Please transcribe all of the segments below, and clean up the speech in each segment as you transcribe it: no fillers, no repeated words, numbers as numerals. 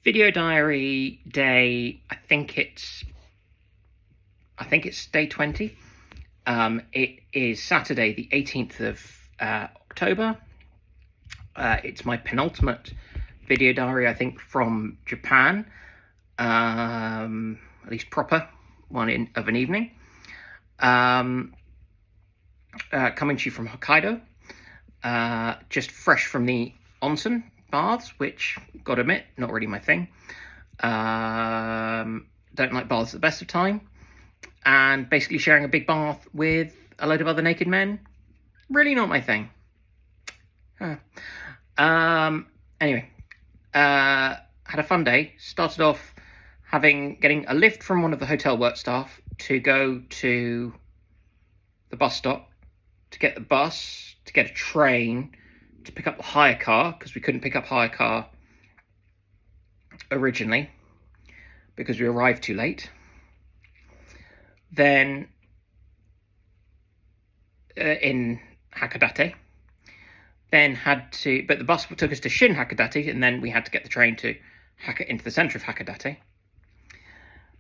Video diary day. I think it's day 20. It is Saturday, the 18th of October. It's my penultimate video diary, I think, from Japan. At least proper one of an evening. Coming to you from Hokkaido. Just fresh from the onsen baths, which, gotta admit, not really my thing. Don't like baths at the best of time. And basically sharing a big bath with a load of other naked men, really not my thing. Anyway, had a fun day. Started off getting a lift from one of the hotel work staff to go to the bus stop, to get the bus, to get a train, to pick up the hire car, because we couldn't pick up hire car originally because we arrived too late. Then in Hakodate, but the bus took us to Shin Hakodate, and then we had to get the train to into the centre of Hakodate.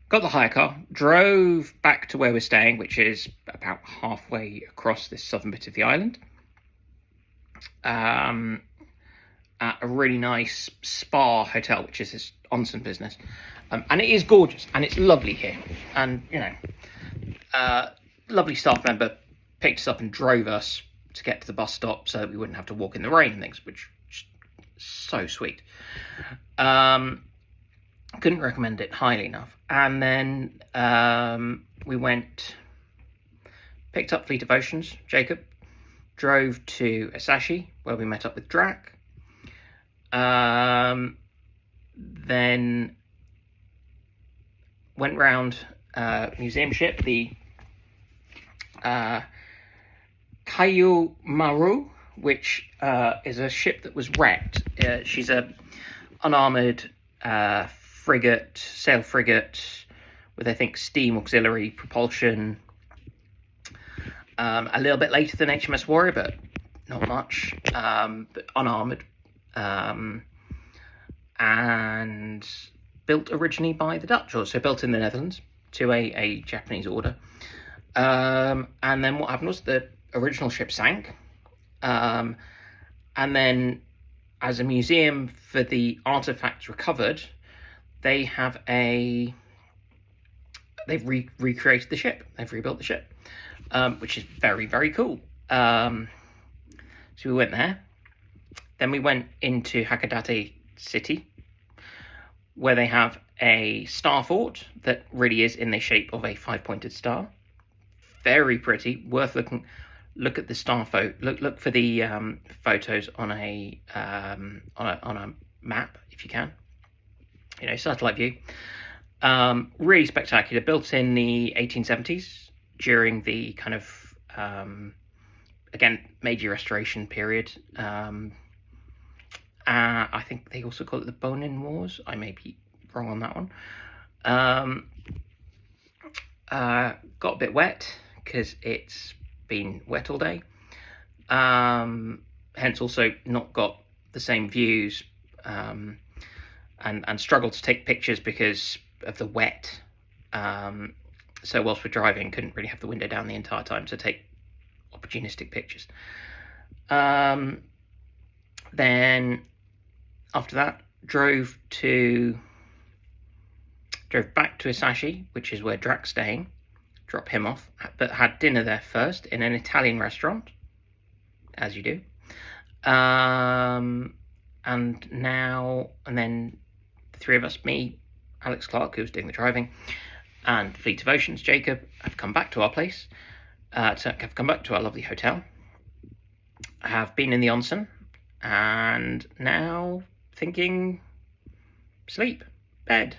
Got the hire car, drove back to where we're staying, which is about halfway across this southern bit of the island. At a really nice spa hotel, which is this onsen business. And it is gorgeous, and it's lovely here. And, lovely staff member picked us up and drove us to get to the bus stop so that we wouldn't have to walk in the rain and things, which is so sweet. Couldn't recommend it highly enough. And then we picked up Fleet of Oceans, Jacob, drove to Asahi, where we met up with Drac. Then went round museum ship, the Kayu Maru, which is a ship that was wrecked. She's a unarmoured sail frigate with, I think, steam auxiliary propulsion. A little bit later than HMS Warrior, but not much. But unarmoured. And built originally by the Dutch, or so built in the Netherlands to a Japanese order. And then what happened was the original ship sank. And then, as a museum for the artifacts recovered, they've recreated the ship. They've rebuilt the ship, which is very, very cool. So we went there. Then we went into Hakodate City, where they have a star fort that really is in the shape of a 5-pointed star. Very pretty, worth looking. Look at the star Look for the photos on a map if you can. Satellite view. Really spectacular. Built in the 1870s during the kind of again Meiji Restoration period. I think they also call it the Bonin Wars. I may be wrong on that one. Got a bit wet because it's been wet all day. Hence also not got the same views, and struggled to take pictures because of the wet. So whilst we're driving, couldn't really have the window down the entire time to take opportunistic pictures. Then after that, drove back to Asahi, which is where Drac's staying, drop him off, but had dinner there first in an Italian restaurant, as you do. And then the three of us, me, Alex Clark, who was doing the driving, and Fleet of Oceans, Jacob, have come back to our place, have come back to our lovely hotel, have been in the onsen, and now thinking sleep, bed.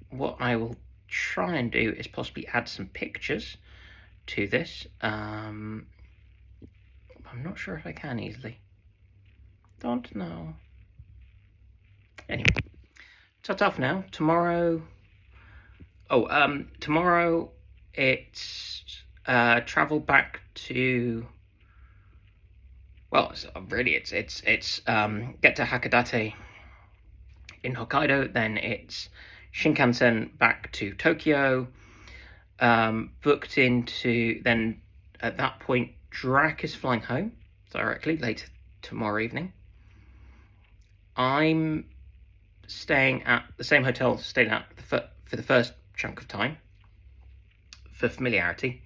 What I will try and do is possibly add some pictures to this. I'm not sure if I can easily. Don't know. Anyway, ta-ta for now. Tomorrow it's travel back to Well, it's get to Hakodate in Hokkaido, then it's Shinkansen back to Tokyo, booked into, then at that point, Drac is flying home directly later tomorrow evening. I'm staying at the same hotel staying at for the first chunk of time for familiarity,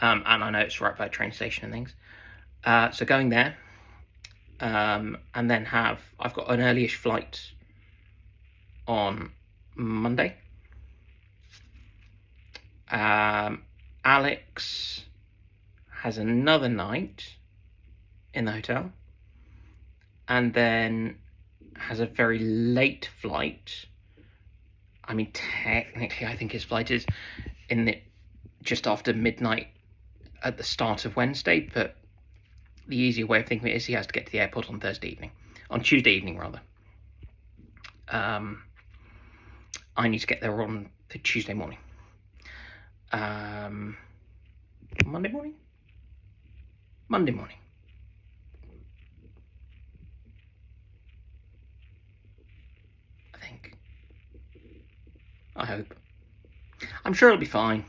and I know it's right by a train station and things. So going there, and then I've got an early-ish flight on Monday. Alex has another night in the hotel, and then has a very late flight. I mean, technically, I think his flight is just after midnight at the start of Wednesday, but the easier way of thinking of it is he has to get to the airport on Tuesday evening rather. I need to get there on the Tuesday morning. Monday morning? Monday morning. I think. I hope. I'm sure it'll be fine.